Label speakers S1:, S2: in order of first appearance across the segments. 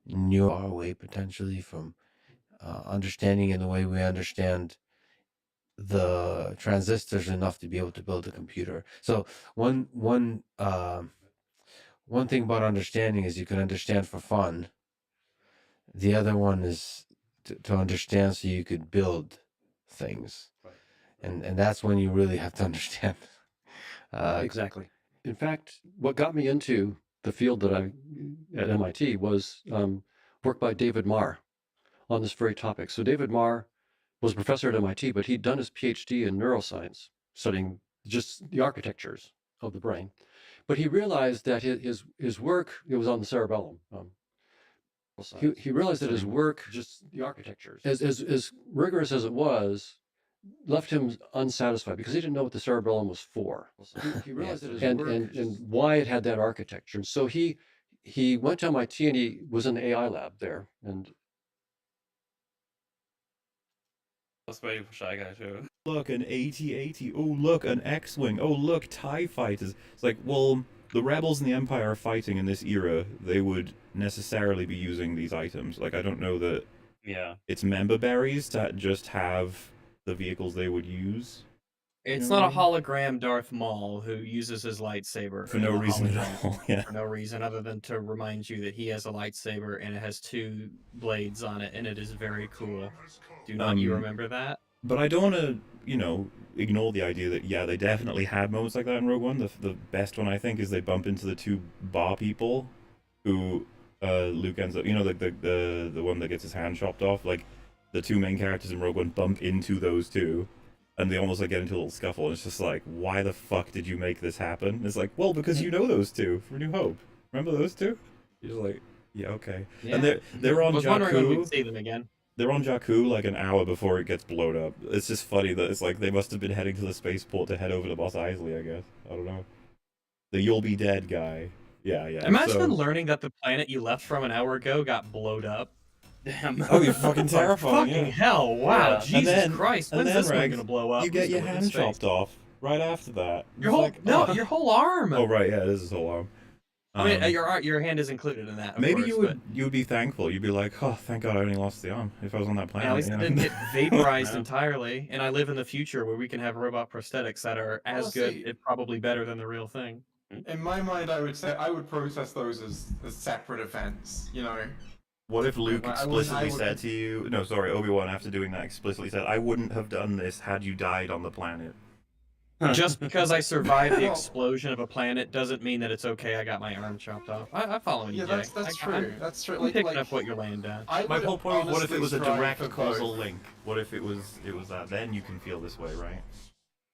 S1: new far away potentially from understanding in the way we understand the transistors enough to be able to build a computer. So one thing about understanding is you can understand for fun. The other one is to understand so you could build things, and that's when you really have to understand.
S2: Exactly. In fact, what got me into the field that I at MIT was work by David Marr on this very topic. So David Marr was a professor at MIT, but he'd done his PhD in neuroscience, studying just the architectures of the brain. But he realized that his work, it was on the cerebellum. He realized that his work, just the architectures, as rigorous as it was, left him unsatisfied because he didn't know what the cerebellum was for. He realized that his and why it had that architecture. And so he went to MIT and he was in the AI lab there. And
S3: That's very for Shy Guy too.
S4: Look, an AT-AT. Oh, look, an X-Wing. Oh, look, TIE fighters. It's like, well, the Rebels and the Empire are fighting in this era. They would necessarily be using these items. Like, I don't know that
S3: Yeah.
S4: it's member berries to just have the vehicles they would use.
S5: It's
S4: You know
S5: not a
S4: what
S5: hologram Darth Maul who uses his lightsaber
S4: For
S5: in
S4: no
S5: the
S4: reason at
S5: hologram
S4: all, yeah.
S5: for no reason other than to remind you that he has a lightsaber and it has two blades on it and it is very cool. Do not you remember that?
S4: But I don't want to, ignore the idea that, yeah, they definitely had moments like that in Rogue One. The best one, I think, is they bump into the two bar people who Luke ends up, the one that gets his hand chopped off. Like, the two main characters in Rogue One bump into those two, and they almost like get into a little scuffle. And it's just like, why the fuck did you make this happen? And it's like, well, because you know those two for New Hope. Remember those two? You're just like, yeah, okay.
S5: Yeah.
S4: And they're on
S5: I was wondering when
S4: Jakku.
S5: we'd see them again.
S4: They're on Jakku like an hour before it gets blown up. It's just funny that it's like they must have been heading to the spaceport to head over to Mos Eisley, I guess. I don't know. The "You'll be dead" guy. Yeah.
S5: Imagine learning that the planet you left from an hour ago got blowed up.
S3: Damn.
S4: Oh, you're fucking terrifying.
S5: Fucking
S4: Yeah.
S5: hell! Wow,
S3: Yeah.
S5: Jesus Christ!
S4: and
S5: When's
S4: then,
S5: this one
S4: Regs,
S5: gonna blow up?
S4: You get
S5: Who's
S4: your
S5: gonna live in
S4: hand
S5: space?
S4: chopped off right after that.
S5: Your
S4: It's
S5: whole
S4: like,
S5: no,
S4: oh.
S5: your whole arm.
S4: Oh right, yeah, this is whole arm.
S5: I mean, your hand is included in that. Of
S4: Maybe
S5: course,
S4: you would be thankful. You'd be like, oh, thank God I only lost the arm. If I was on that planet,
S5: at least
S4: you
S5: I
S4: know?
S5: didn't get vaporized
S3: Yeah.
S5: entirely, and I live in the future where we can have robot prosthetics that are as good, if probably better than the real thing.
S6: In my mind, I would say I would process those as separate events. You know,
S4: What if Luke
S6: I wouldn't-
S4: explicitly said to you, no, sorry, Obi-Wan, after doing that, explicitly said, I wouldn't have done this had you died on the planet?
S5: Just because I survived the
S6: Well-
S5: explosion of a planet doesn't mean that it's okay. I got my arm chopped off. I'm following you,
S6: yeah,
S5: Jay.
S6: that's
S5: I'm-
S6: true. That's true.
S5: I'm picking up what you're laying down.
S6: I
S4: My
S6: would
S4: whole point, what if it
S6: honestly
S4: was a
S6: strive
S4: direct
S6: for
S4: causal
S6: both.
S4: link? What if it was that? Then you can feel this way, right?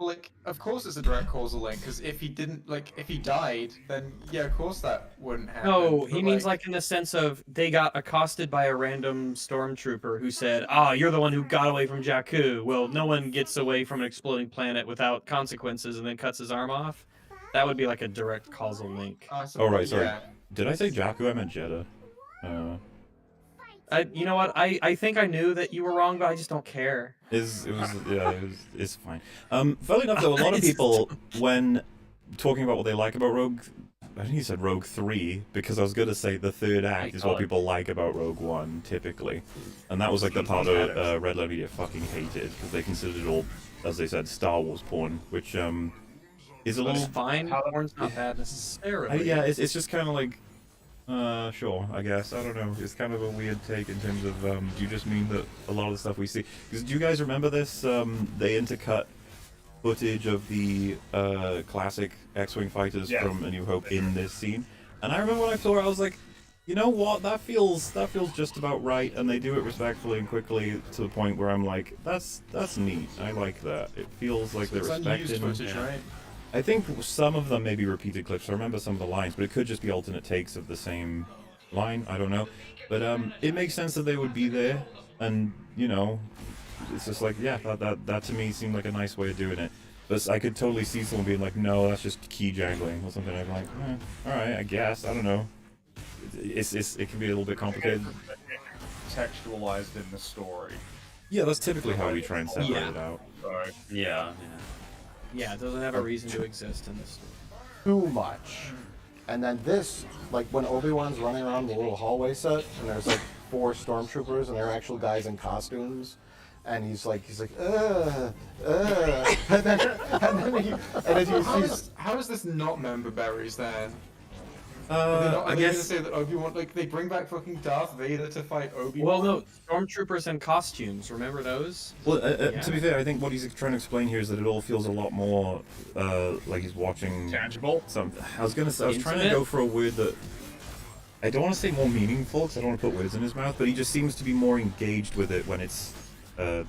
S6: Like, of course, it's a direct causal link because if he didn't, like, if he died, then yeah, of course that wouldn't happen.
S5: No,
S6: But,
S5: he means like in the sense of they got accosted by a random stormtrooper who said, "Ah, you're the one who got away from Jakku." Well, no one gets away from an exploding planet without consequences and then cuts his arm off. That would be like a direct causal link.
S4: Oh, right, sorry.
S6: Yeah.
S4: Did I say Jakku? I meant Jeddah.
S5: You know what? I think I knew that you were wrong, but I just don't care.
S4: It's fine. Funnily enough, though, a lot of people, when talking about what they like about Rogue, I think he said Rogue 3, because I was going to say the third act is what people like about Rogue One, typically. And that was like the part that Red Letter Media fucking hated, because they considered it all, as they said, Star Wars porn, which is a
S5: It's
S4: little...
S5: fine. Porn's not bad necessarily.
S4: yeah, it's just kind of like, sure, I guess. I don't know. It's kind of a weird take in terms of, do you just mean that a lot of the stuff we see... Because do you guys remember this? They intercut footage of the classic X-Wing fighters from A New Hope in this scene. And I remember when I saw it, I was like, you know what? That feels just about right, and they do it respectfully and quickly to the point where I'm like, that's neat. I like that. It feels like they're
S6: It's unused
S4: respecting...
S6: footage, right?
S4: I think some of them may be repeated clips. I remember some of the lines, but it could just be alternate takes of the same line. I don't know. But it makes sense that they would be there, and, it's just like, yeah, that to me seemed like a nice way of doing it. But I could totally see someone being like, no, that's just key jangling or something. I'm like, alright, I guess. I don't know. It can be a little bit complicated.
S7: Textualized in the story.
S4: Yeah, that's typically how we try and separate it out.
S7: Sorry.
S3: Yeah.
S5: Yeah, it doesn't have a reason to exist in this story.
S7: Too much.
S8: And then this, like when Obi-Wan's running around the little hallway set, and there's like 4 stormtroopers, and they're actual guys in costumes, and he's like, and then
S6: How is this not member berries then?
S4: I
S6: Are they
S4: guess.
S6: gonna say that Obi-Wan, like, they bring back fucking Darth Vader to fight Obi-Wan?
S5: Well, no, stormtroopers in costumes. Remember those?
S4: Well,
S5: Yeah.
S4: to be fair, I think what he's trying to explain here is that it all feels a lot more like he's watching
S7: Tangible.
S4: something. I was trying to
S5: Intimate?
S4: go for a word that I don't want to say more meaningful because I don't want to put words in his mouth, but he just seems to be more engaged with it when it's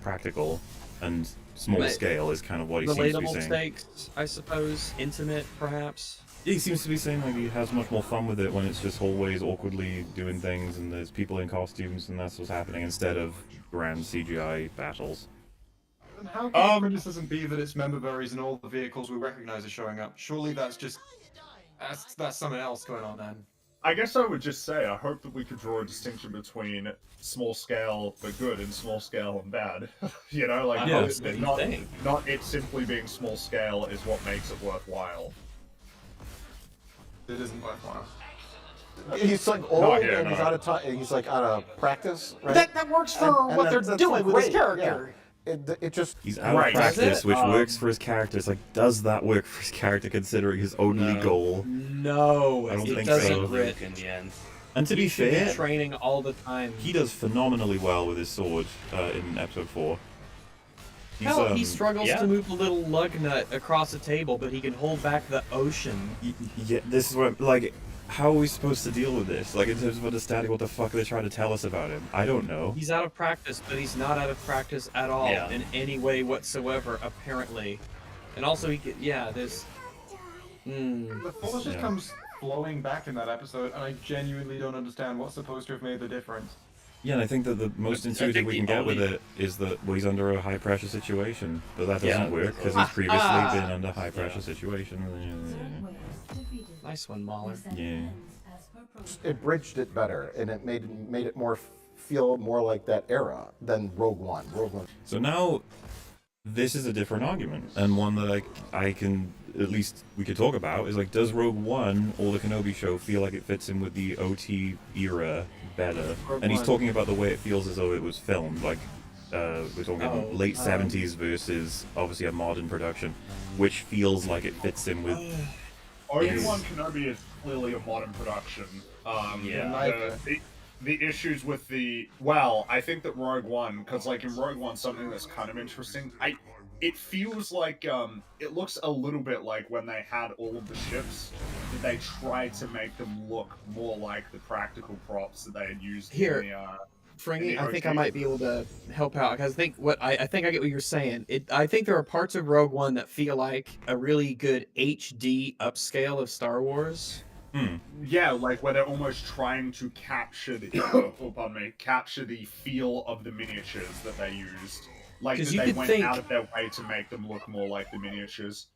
S4: practical and small
S5: But
S4: scale is kind of what he seems to be
S5: Relatable
S4: saying.
S5: stakes, I suppose. Intimate, perhaps.
S4: Yeah, he seems to be saying like he has much more fun with it when it's just hallways awkwardly doing things and there's people in costumes and that's what's happening instead of grand CGI battles.
S6: Then how can criticism be that it's member berries and all the vehicles we recognize are showing up? Surely that's just... That's something else going on then.
S7: I guess I would just say I hope that we could draw a distinction between small scale but good and small scale and bad. You know, like
S4: Yeah.
S7: not it simply being small scale is what makes it worthwhile.
S6: It isn't worthwhile.
S8: he's like old
S7: No, yeah,
S8: and he's
S7: no.
S8: out of time. He's like out of practice, right?
S9: That works for
S8: And
S9: what
S8: that's
S9: they're doing with his
S8: great, yeah.
S9: character.
S8: It just
S4: He's out
S7: Right.
S4: of
S7: Does
S4: practice,
S5: it?
S4: which works for his character. It's like, does that work for his character considering his only
S3: No.
S4: goal?
S5: No,
S4: I don't
S5: it
S4: think
S5: doesn't,
S4: so.
S5: Rit.
S3: In the end.
S4: And to be
S5: He should
S4: fair,
S5: be training all the time.
S4: he does phenomenally well with his sword in episode 4.
S5: Hell, he struggles
S3: yeah.
S5: to move the little lug nut across the table, but he can hold back the ocean.
S4: Yeah, this is what, like, how are we supposed to deal with this? Like, in terms of understanding what the fuck they're trying to tell us about him? I don't know.
S5: He's out of practice, but he's not out of practice at all
S3: Yeah.
S5: in any way whatsoever, apparently. And also, there's.
S6: The thought just
S4: Yeah.
S6: comes flowing back in that episode, and I genuinely don't understand what's supposed to have made the difference.
S4: Yeah, and I think that the most
S3: I
S4: intuitive
S3: think
S4: we
S3: the
S4: can get with
S3: only-
S4: it is that, well, he's under a high-pressure situation. But that
S3: Yeah.
S4: doesn't work, because he's previously been under high-pressure situation.
S5: Nice one, Mahler.
S4: Yeah.
S8: it bridged it better, and it made it more feel more like that era than Rogue One. Rogue One.
S4: So now, this is a different argument, and one that I can, at least we could talk about, is like, does Rogue One or the Kenobi show feel like it fits in with the OT era better? And he's talking about the way it feels as though it was filmed, like, we're talking late 70s versus, obviously, a modern production, which feels like it fits in with...
S7: Obi-Wan Kenobi is clearly a modern production.
S3: Yeah.
S7: The issues with I think that Rogue One, because like in Rogue One, something that's kind of interesting, it feels like, it looks a little bit like when they had all of the ships, that they tried to make them look more like the practical props that they had used
S9: Here.
S7: in the,
S9: Frankie,
S7: In the
S9: I think I
S7: OT.
S9: might be able to help out because I think I get what you're saying. I think there are parts of Rogue One that feel like a really good HD upscale of Star Wars.
S7: Yeah, like where they're almost trying to capture the capture the feel of the miniatures that they used. Like
S5: 'Cause
S7: that
S5: you
S7: they
S5: could
S7: went
S5: think-
S7: out of their way to make them look more like the miniatures.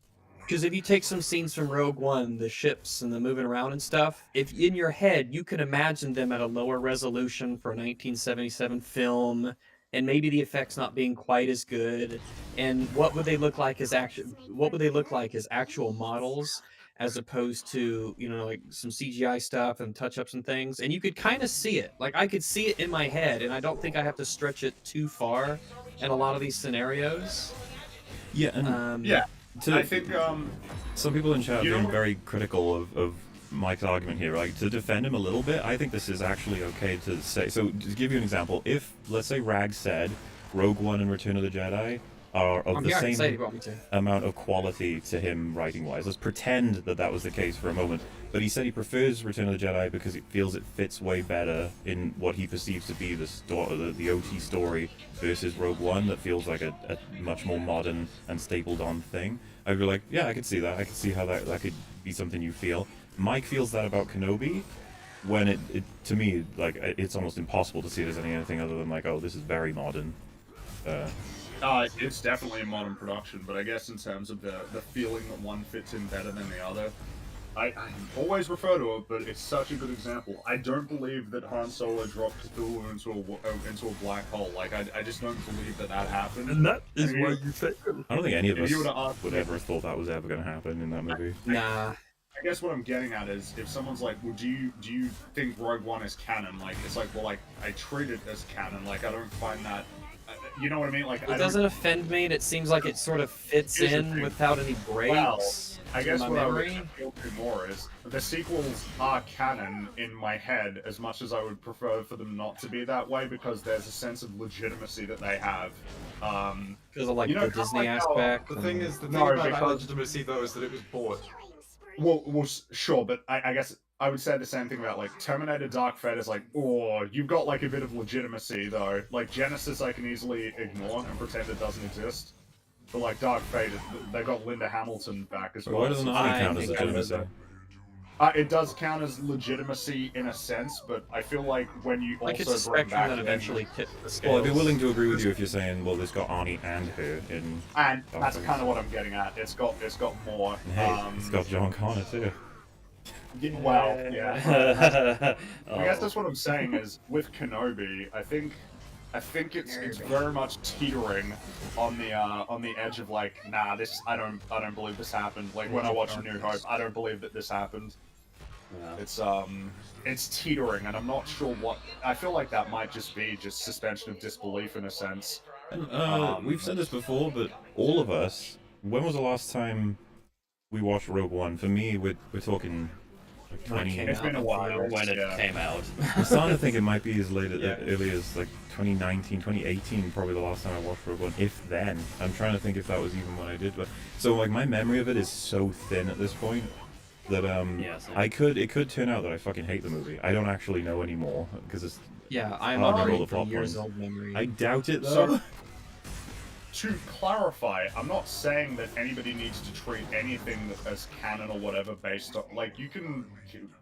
S5: Because if you take some scenes from Rogue One, the ships and the moving around and stuff, if in your head you can imagine them at a lower resolution for a 1977 film, and maybe the effects not being quite as good, and what would they look like as actual models, as opposed to like some CGI stuff and touch-ups and things, and you could kind of see it. Like I could see it in my head, and I don't think I have to stretch it too far in a lot of these scenarios.
S4: Yeah, and
S7: Yeah,
S4: to,
S7: I think
S4: some people in chat are
S7: You
S4: being
S7: know-
S4: very critical of Mike's argument here. Like, to defend him a little bit, I think this is actually okay to say. So, to give you an example, if, let's say, Rag said Rogue One and Return of the Jedi are of
S5: I'm
S4: the
S5: here, I can say if
S4: same
S5: you want me to.
S4: amount of quality to him writing-wise. Let's pretend that that was the case for a moment. But he said he prefers Return of the Jedi because it feels it fits way better in what he perceives to be the OT story versus Rogue One that feels like a much more modern and stapled-on thing. I'd be like, yeah, I could see that. I could see how that could be something you feel. Mike feels that about Kenobi, when it to me, like, it's almost impossible to see it as anything other than like, oh, this is very modern.
S7: it's definitely a modern production, but I guess in terms of the feeling that one fits in better than the other, I always refer to it, but it's such a good example. I don't believe that Han Solo dropped through into a black hole. Like, I just don't believe that happened.
S5: And that is
S7: And
S5: why
S7: you-
S5: you say
S4: I don't think any of
S7: If
S4: us
S7: you would've asked
S4: would
S7: me-
S4: ever have thought that was ever going to happen in that movie.
S5: Nah.
S7: I guess what I'm getting at is if someone's like, well, do you think Rogue One is canon? Like, it's like, well, like I treat it as canon. Like, I don't find that. You know what I mean? Like,
S5: It doesn't offend me, and it seems like it sort of fits
S7: Here's the
S5: in
S7: thing.
S5: without any
S7: Well,
S5: breaks.
S7: I
S5: to
S7: guess
S5: my
S7: what I
S5: memory.
S7: would appeal to more is the sequels are canon in my head as much as I would prefer for them not to be that way because there's a sense of legitimacy that they have.
S5: Because of like
S7: you know,
S5: the
S7: kind of
S5: Disney
S7: like how-
S5: aspect.
S6: The thing
S5: and-
S6: is, the thing
S7: No,
S6: about that
S7: because-
S6: legitimacy though is that it was bought.
S7: Well, sure, but I guess I would say the same thing about like Terminator Dark Fate is like, oh, you've got like a bit of legitimacy though. Like Genesis, I can easily ignore and pretend it doesn't exist. But like Dark Fate, they got Linda Hamilton back as well.
S4: Why doesn't
S5: I
S4: that count as
S5: think I would-
S4: legitimacy?
S7: It does count as legitimacy in a sense, but I feel like when you
S5: Like it's
S7: also
S5: a
S7: bring
S5: spectrum
S7: back
S5: that eventually tips the scales.
S4: Well, I'd be willing to agree with you if you're saying, well, it's got Arnie and her in.
S7: and
S4: Dark
S7: that's
S4: Fate.
S7: kind of what I'm getting at. It's got more.
S4: And hey, it's got John Connor too.
S7: Well, yeah.
S3: Oh.
S7: I guess that's what I'm saying is with Kenobi, I think it's very much teetering on the edge of like, nah, this I don't believe this happened. Like when I watch A New Hope, I don't believe that this happened.
S3: Yeah.
S7: It's teetering, and I'm not sure what. I feel like that might just be suspension of disbelief in a sense.
S4: And, we've said this before, but all of us, when was the last time we watched Rogue One? For me, we're talking like 20.
S7: It's been a while.
S3: When it
S7: yeah.
S3: came out.
S4: I'm starting to think it might be as late
S7: Yeah.
S4: early as like 2019, 2018, probably the last time I watched Rogue One, if then. I'm trying to think if that was even when I did, but so like my memory of it is so thin at this point that
S3: Yeah, same.
S4: it could turn out that I fucking hate the movie. I don't actually know anymore because it's
S5: Yeah, I'm
S4: I don't
S5: on
S4: remember all
S5: a
S4: the plot
S5: years
S4: points.
S5: old memory.
S4: I doubt it though.
S7: So, to clarify, I'm not saying that anybody needs to treat anything as canon or whatever based on, like, you can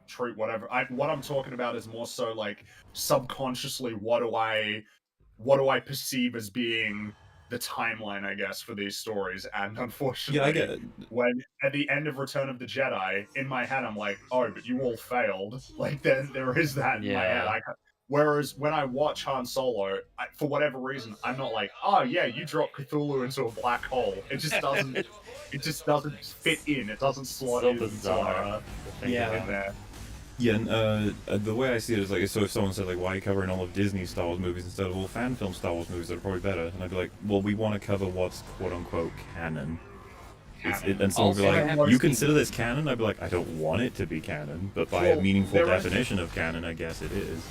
S7: treat whatever. What I'm talking about is more so like subconsciously, what do I perceive as being the timeline, I guess, for these stories? And unfortunately,
S4: Yeah, I get it.
S7: when at the end of Return of the Jedi, in my head, I'm like, oh, but you all failed. Like, there is that in my head.
S3: Yeah.
S7: Whereas when I watch Han Solo, for whatever reason, I'm not like, oh yeah, you dropped Cthulhu into a black hole. It just doesn't. It just doesn't fit in. It doesn't slot
S3: So
S7: in.
S3: bizarre.
S5: Yeah.
S7: In there.
S4: Yeah, and the way I see it is like, so if someone said like, why are you covering all of Disney Star Wars movies instead of all fan film Star Wars movies that are probably better? And I'd be like, well, we want to cover what's quote unquote canon. And someone would be
S5: Also, I
S4: like,
S5: have
S4: you
S5: seen-
S4: consider this canon? I'd be like, I don't want it to be canon, but by
S7: Well,
S4: a meaningful
S7: there is-
S4: definition of canon, I guess it is.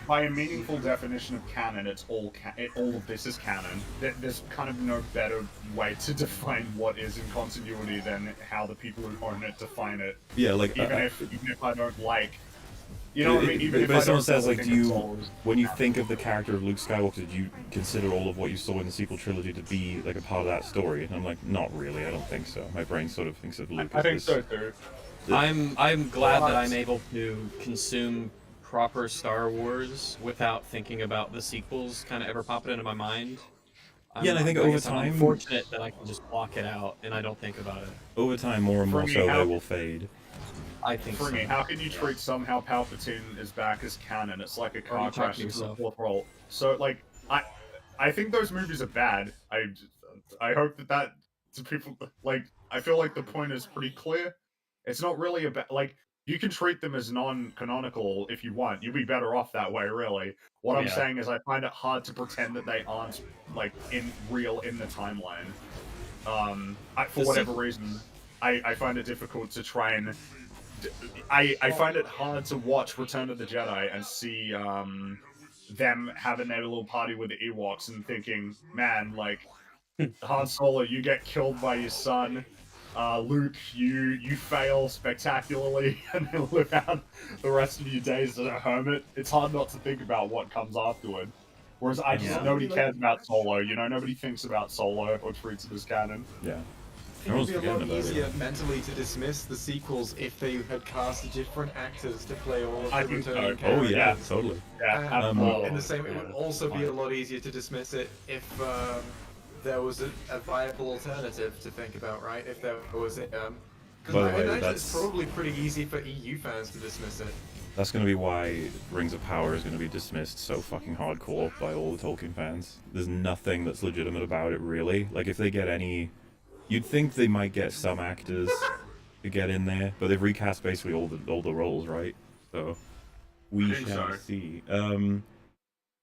S7: By a meaningful definition of canon, it's all all of this is canon. There's kind of no better way to define what is in continuity than how the people who own it define it.
S4: Yeah, like
S7: Even if I don't like, you know what I mean. Even if
S4: but
S7: I
S4: if someone
S7: don't
S4: says like,
S7: think
S4: do
S7: it's
S4: you,
S7: all-
S4: when you think of the character of Luke Skywalker, do you consider all of what you saw in the sequel trilogy to be like a part of that story? And I'm like, not really. I don't think so. My brain sort of thinks of Luke
S7: I
S4: as
S7: think
S4: this.
S7: so too.
S5: I'm glad that I'm able to consume proper Star Wars without thinking about the sequels kind of ever popping into my mind.
S4: Yeah, and I think over
S5: guess I'm
S4: time-
S5: fortunate that I can just block it out and I don't think about it.
S4: Over time, more and
S7: For
S4: more
S7: me,
S4: so,
S7: how-
S4: they will fade.
S5: I think so.
S7: For me, how can you treat somehow Palpatine is back as canon? It's like a
S5: Or you
S7: car
S5: talk
S7: crash
S5: to
S7: into the
S5: yourself.
S7: fourth role. So like, I think those movies are bad. I hope that to people like I feel like the point is pretty clear. It's not really about like you can treat them as non-canonical if you want. You'd be better off that way, really. What I'm
S3: Yeah.
S7: saying is I find it hard to pretend that they aren't like in the timeline. For
S5: The
S7: whatever reason, I find it difficult to try and. I find it hard to watch Return of the Jedi and see them having their little party with the Ewoks and thinking, man, like Han Solo, you get killed by your son. Luke, you fail spectacularly and then live out the rest of your days as a hermit. It's hard not to think about what comes afterward. Whereas nobody cares about Solo. You know, nobody thinks about Solo or treats it as canon.
S4: Yeah.
S6: It would be a lot
S4: Everyone's forgetting
S6: easier
S4: about it.
S6: mentally to dismiss the sequels if they had cast different actors to play all of
S7: I
S6: the
S7: think so.
S6: returning
S7: Oh,
S6: characters.
S4: Oh yeah, totally.
S7: Yeah,
S6: And
S7: absolutely.
S6: in the same, it would also be a lot easier to dismiss it if there was a viable alternative to think about, right? If there was a,
S4: By
S6: because
S4: the
S6: I
S4: way,
S6: imagine
S4: that's-
S6: it's probably pretty easy for EU fans to dismiss it.
S4: That's going to be why Rings of Power is going to be dismissed so fucking hardcore by all the Tolkien fans. There's nothing that's legitimate about it, really. Like, if they get any... You'd think they might get some actors, to get in there, but they've recast basically all the roles, right? So we shall see.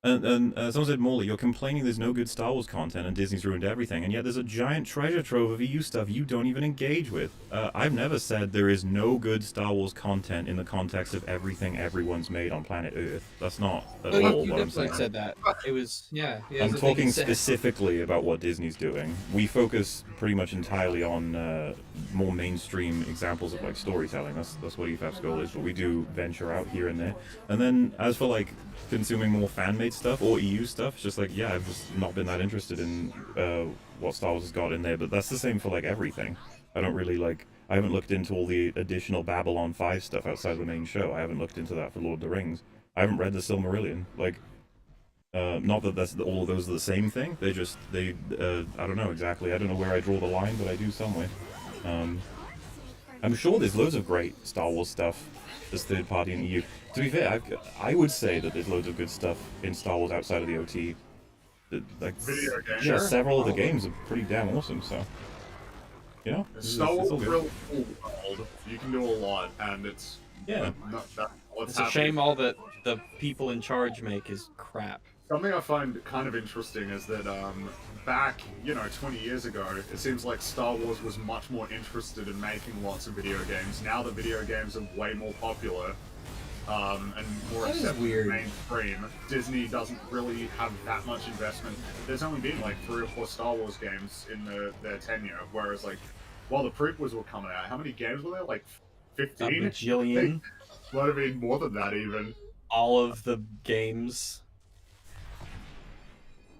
S4: And someone said, Morley, you're complaining there's no good Star Wars content and Disney's ruined everything, and yet there's a giant treasure trove of EU stuff you don't even engage with. I've never said there is no good Star Wars content in the context of everything everyone's made on planet Earth. That's not at all
S9: You
S4: what I'm
S9: definitely
S4: saying.
S9: said that. It was, yeah.
S4: I'm talking specifically about what Disney's doing. We focus pretty much entirely on more mainstream examples of like storytelling. That's what EFAP's goal is, but we do venture out here and there. And then as for like consuming more fan-made stuff or EU stuff, it's just like, yeah, I've just not been that interested in what Star Wars has got in there, but that's the same for like everything. I don't really like, I haven't looked into all the additional Babylon 5 stuff outside the main show. I haven't looked into that for Lord of the Rings. I haven't read the Silmarillion. Like, not that that's all of those are the same thing. They I don't know exactly. I don't know where I draw the line, but I do somewhere. I'm sure there's loads of great Star Wars stuff as third party in EU. To be fair, I would say that there's loads of good stuff in Star Wars outside of the OT. Like,
S7: Video games.
S4: yeah, several of the games are pretty damn awesome. So, you know,
S7: Star Wars is a real cool world. You can do a lot, and it's
S5: It's a shame all that the people in charge make is crap.
S7: Something I find kind of interesting is that back, 20 years ago, it seems like Star Wars was much more interested in making lots of video games. Now the video games are way more popular and more accepted in mainstream. Disney doesn't really have that much investment. There's only been like 3 or 4 Star Wars games in their tenure, whereas like while the prequels were coming out, how many games were there? Like 15?
S5: A bajillion.
S7: Might have been more than that even.
S5: All of the games.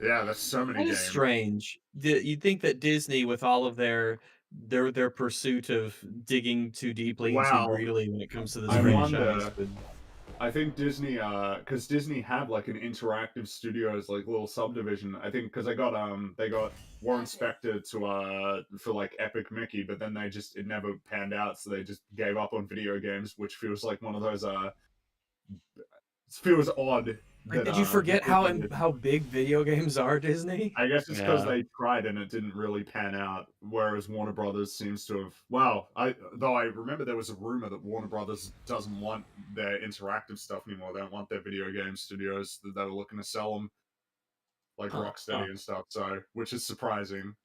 S7: Yeah, there's so many games.
S5: It's strange. You'd think that Disney, with all of their pursuit of digging too deeply and too greedily when it comes to this franchise,
S7: I think Disney, because Disney had like an interactive studios, like little subdivision. I think because they got Warren Spector to for like Epic Mickey, but then it never panned out, so they just gave up on video games, which feels like one of those feels odd.
S5: Did you forget how big video games are, Disney?
S7: I guess it's because they tried and it didn't really pan out. Whereas Warner Brothers seems to have. Wow, though I remember there was a rumor that Warner Brothers doesn't want their interactive stuff anymore. They don't want their video game studios. That they were looking to sell them, like Rocksteady and stuff. So, which is surprising.